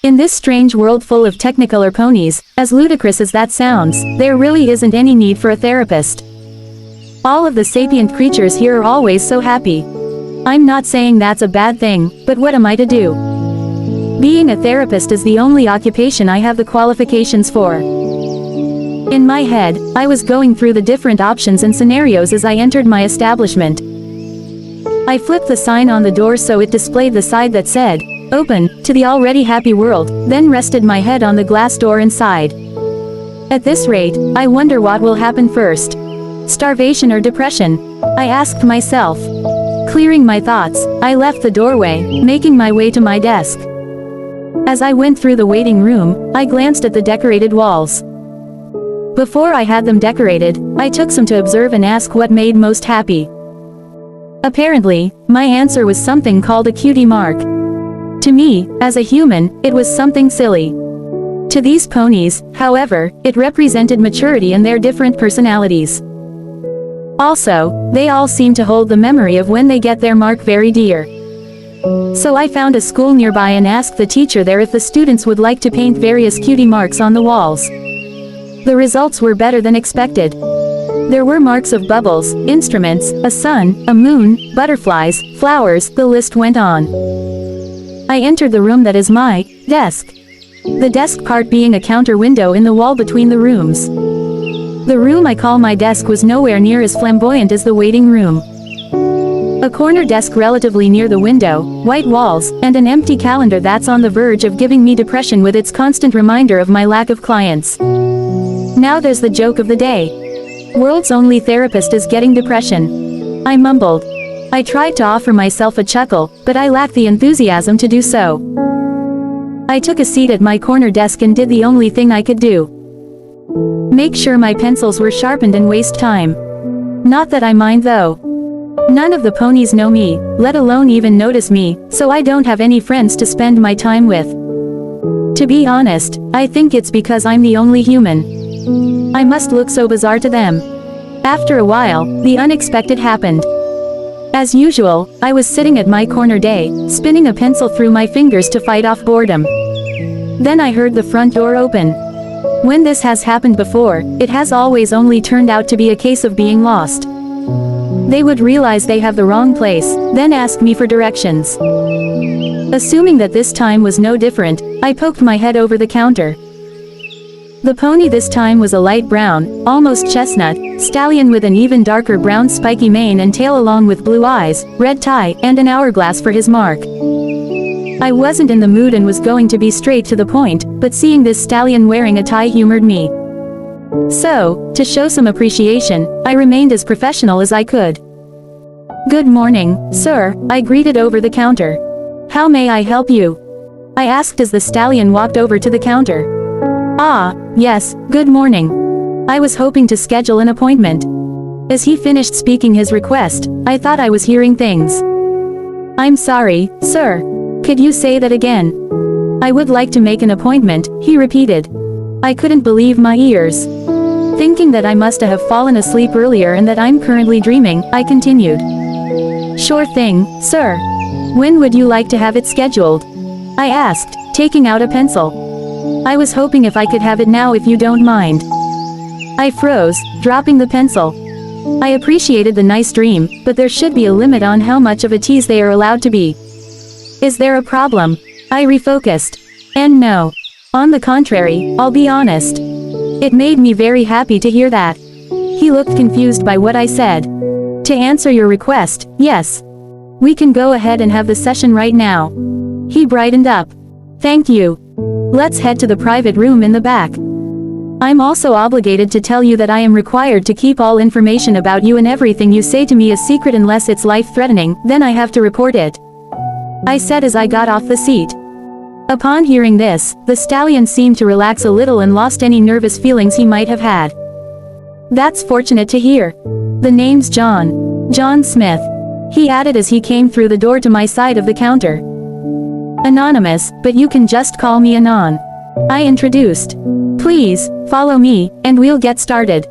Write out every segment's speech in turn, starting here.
In this strange world full of technicolor ponies, as ludicrous as that sounds, there really isn't any need for a therapist. All of the sapient creatures here are always so happy. I'm not saying that's a bad thing, but what am I to do? Being a therapist is the only occupation I have the qualifications for. In my head, I was going through the different options and scenarios as I entered my establishment. I flipped the sign on the door so it displayed the side that said, "Open to the already happy world," then rested my head on the glass door inside. At this rate, I wonder what will happen first. Starvation or depression? I asked myself. Clearing my thoughts, I left the doorway, making my way to my desk. As I went through the waiting room, I glanced at the decorated walls. Before I had them decorated, I took some to observe and ask what made most happy. Apparently, my answer was something called a cutie mark. To me, as a human, it was something silly. To these ponies, however, it represented maturity and their different personalities. Also, they all seem to hold the memory of when they get their mark very dear. So I found a school nearby and asked the teacher there if the students would like to paint various cutie marks on the walls. The results were better than expected. There were marks of bubbles, instruments, a sun, a moon, butterflies, flowers, the list went on. I entered the room that is my desk. The desk part being a counter window in the wall between the rooms. The room I call my desk was nowhere near as flamboyant as the waiting room. A corner desk relatively near the window, white walls, and an empty calendar that's on the verge of giving me depression with its constant reminder of my lack of clients. Now there's the joke of the day. World's only therapist is getting depression. I mumbled. I tried to offer myself a chuckle, but I lacked the enthusiasm to do so. I took a seat at my corner desk and did the only thing I could do. Make sure my pencils were sharpened and waste time. Not that I mind though. None of the ponies know me, let alone even notice me, so I don't have any friends to spend my time with. To be honest, I think it's because I'm the only human. I must look so bizarre to them. After a while, the unexpected happened. As usual, I was sitting at my corner day, spinning a pencil through my fingers to fight off boredom. Then I heard the front door open. When this has happened before, it has always only turned out to be a case of being lost. They would realize they have the wrong place, then ask me for directions. Assuming that this time was no different, I poked my head over the counter. The pony this time was a light brown, almost chestnut, stallion with an even darker brown spiky mane and tail along with blue eyes, red tie, and an hourglass for his mark. I wasn't in the mood and was going to be straight to the point, but seeing this stallion wearing a tie humored me. So, to show some appreciation, I remained as professional as I could. "Good morning, sir," I greeted over the counter. "How may I help you?" I asked as the stallion walked over to the counter. "Ah, yes, good morning. I was hoping to schedule an appointment." As he finished speaking his request, I thought I was hearing things. "I'm sorry, sir. Could you say that again?" "I would like to make an appointment," he repeated. I couldn't believe my ears. Thinking that I must have fallen asleep earlier and that I'm currently dreaming, I continued. "Sure thing, sir. When would you like to have it scheduled?" I asked, taking out a pencil. "I was hoping if I could have it now if you don't mind." I froze, dropping the pencil. I appreciated the nice dream, but there should be a limit on how much of a tease they are allowed to be. "Is there a problem?" I refocused. And no. On the contrary, I'll be honest. It made me very happy to hear that. He looked confused by what I said. "To answer your request, yes. We can go ahead and have the session right now." He brightened up. "Thank you. Let's head to the private room in the back. I'm also obligated to tell you that I am required to keep all information about you and everything you say to me a secret unless it's life-threatening, then I have to report it," I said as I got off the seat. Upon hearing this, the stallion seemed to relax a little and lost any nervous feelings he might have had. "That's fortunate to hear. The name's John. John Smith," he added as he came through the door to my side of the counter. "Anonymous, but you can just call me Anon," I introduced. "Please, follow me, and we'll get started."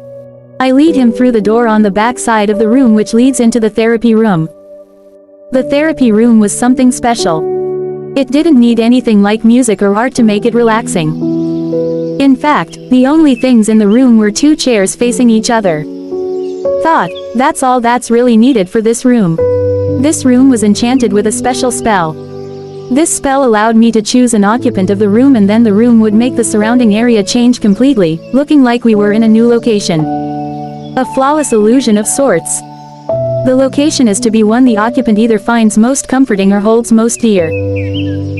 I lead him through the door on the back side of the room which leads into the therapy room. The therapy room was something special. It didn't need anything like music or art to make it relaxing. In fact, the only things in the room were two chairs facing each other. Thought, that's all that's really needed for this room. This room was enchanted with a special spell. This spell allowed me to choose an occupant of the room, and then the room would make the surrounding area change completely, looking like we were in a new location. A flawless illusion of sorts. The location is to be one the occupant either finds most comforting or holds most dear.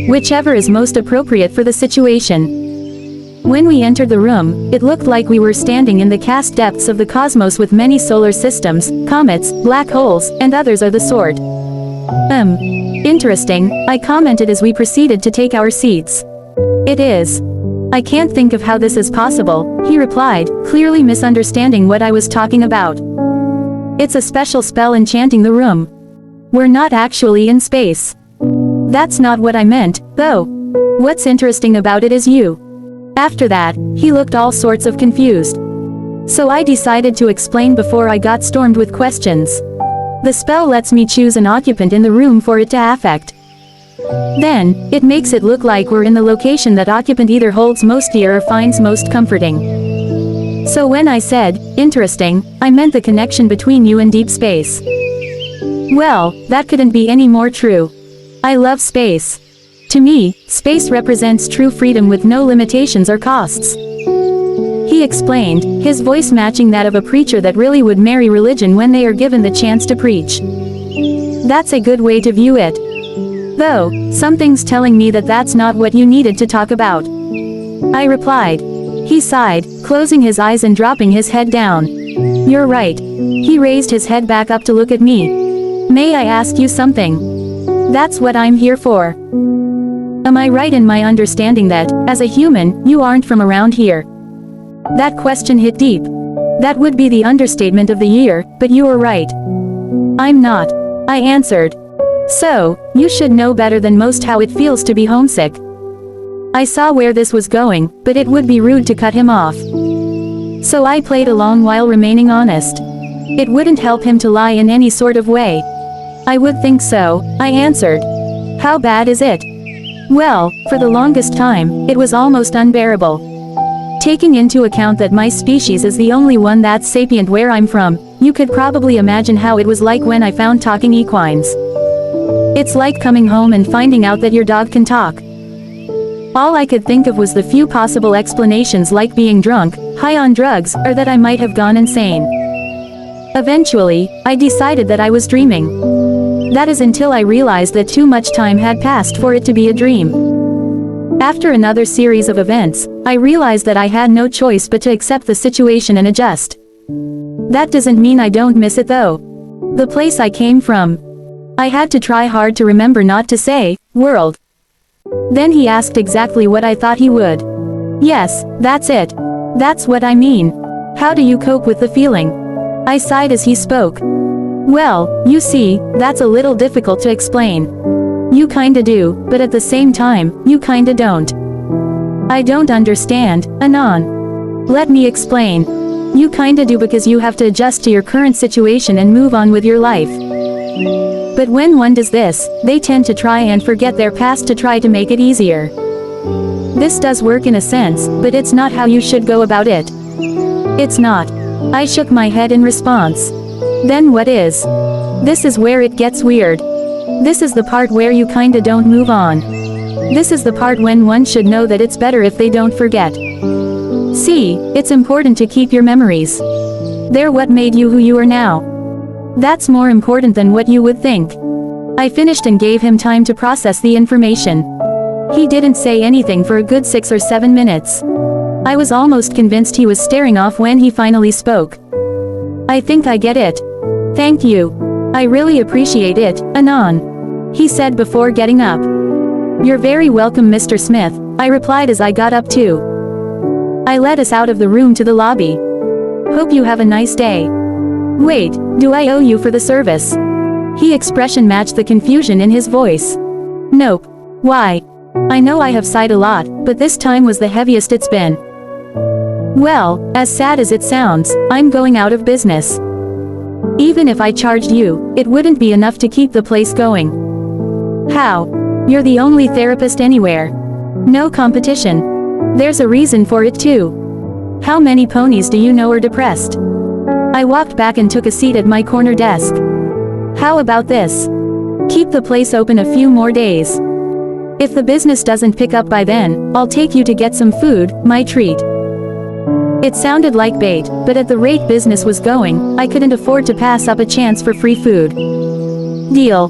Whichever is most appropriate for the situation. When we entered the room, it looked like we were standing in the vast depths of the cosmos with many solar systems, comets, black holes, and others of the sort. Interesting, I commented as we proceeded to take our seats. It is. I can't think of how this is possible, he replied, clearly misunderstanding what I was talking about. It's a special spell enchanting the room. We're not actually in space. That's not what I meant, though. What's interesting about it is you. After that, he looked all sorts of confused. So I decided to explain before I got stormed with questions. The spell lets me choose an occupant in the room for it to affect. Then, it makes it look like we're in the location that occupant either holds most dear or finds most comforting. So when I said, interesting, I meant the connection between you and deep space. Well, that couldn't be any more true. I love space. To me, space represents true freedom with no limitations or costs. He explained, his voice matching that of a preacher that really would marry religion when they are given the chance to preach. That's a good way to view it. Though, something's telling me that that's not what you needed to talk about. I replied. He sighed, closing his eyes and dropping his head down. You're right. He raised his head back up to look at me. May I ask you something? That's what I'm here for. Am I right in my understanding that, as a human, you aren't from around here? That question hit deep. That would be the understatement of the year, but you were right. I'm not. I answered. So, you should know better than most how it feels to be homesick. I saw where this was going, but it would be rude to cut him off. So I played along while remaining honest. It wouldn't help him to lie in any sort of way. I would think so, I answered. How bad is it? Well, for the longest time, it was almost unbearable. Taking into account that my species is the only one that's sapient where I'm from, you could probably imagine how it was like when I found talking equines. It's like coming home and finding out that your dog can talk. All I could think of was the few possible explanations, like being drunk, high on drugs, or that I might have gone insane. Eventually, I decided that I was dreaming. That is until I realized that too much time had passed for it to be a dream. After another series of events, I realized that I had no choice but to accept the situation and adjust. That doesn't mean I don't miss it though. The place I came from. I had to try hard to remember not to say, world. Then he asked exactly what I thought he would. Yes, that's it. That's what I mean. How do you cope with the feeling? I sighed as he spoke. Well, you see, that's a little difficult to explain. You kinda do, but at the same time, you kinda don't. I don't understand, Anon. Let me explain. You kinda do because you have to adjust to your current situation and move on with your life. But when one does this, they tend to try and forget their past to try to make it easier. This does work in a sense, but it's not how you should go about it. It's not. I shook my head in response. Then what is? This is where it gets weird. This is the part where you kinda don't move on. This is the part when one should know that it's better if they don't forget. See, it's important to keep your memories. They're what made you who you are now. That's more important than what you would think. I finished and gave him time to process the information. He didn't say anything for a good 6 or 7 minutes. I was almost convinced he was staring off when he finally spoke. I think I get it. Thank you. I really appreciate it, Anon. He said before getting up. You're very welcome, Mr. Smith, I replied as I got up too. I led us out of the room to the lobby. Hope you have a nice day. Wait, do I owe you for the service? His expression matched the confusion in his voice. Nope. Why? I know I have sighed a lot, but this time was the heaviest it's been. Well, as sad as it sounds, I'm going out of business. Even if I charged you, it wouldn't be enough to keep the place going. How? You're the only therapist anywhere. No competition. There's a reason for it too. How many ponies do you know are depressed? I walked back and took a seat at my corner desk. How about this? Keep the place open a few more days. If the business doesn't pick up by then, I'll take you to get some food, my treat. It sounded like bait, but at the rate business was going, I couldn't afford to pass up a chance for free food. Deal.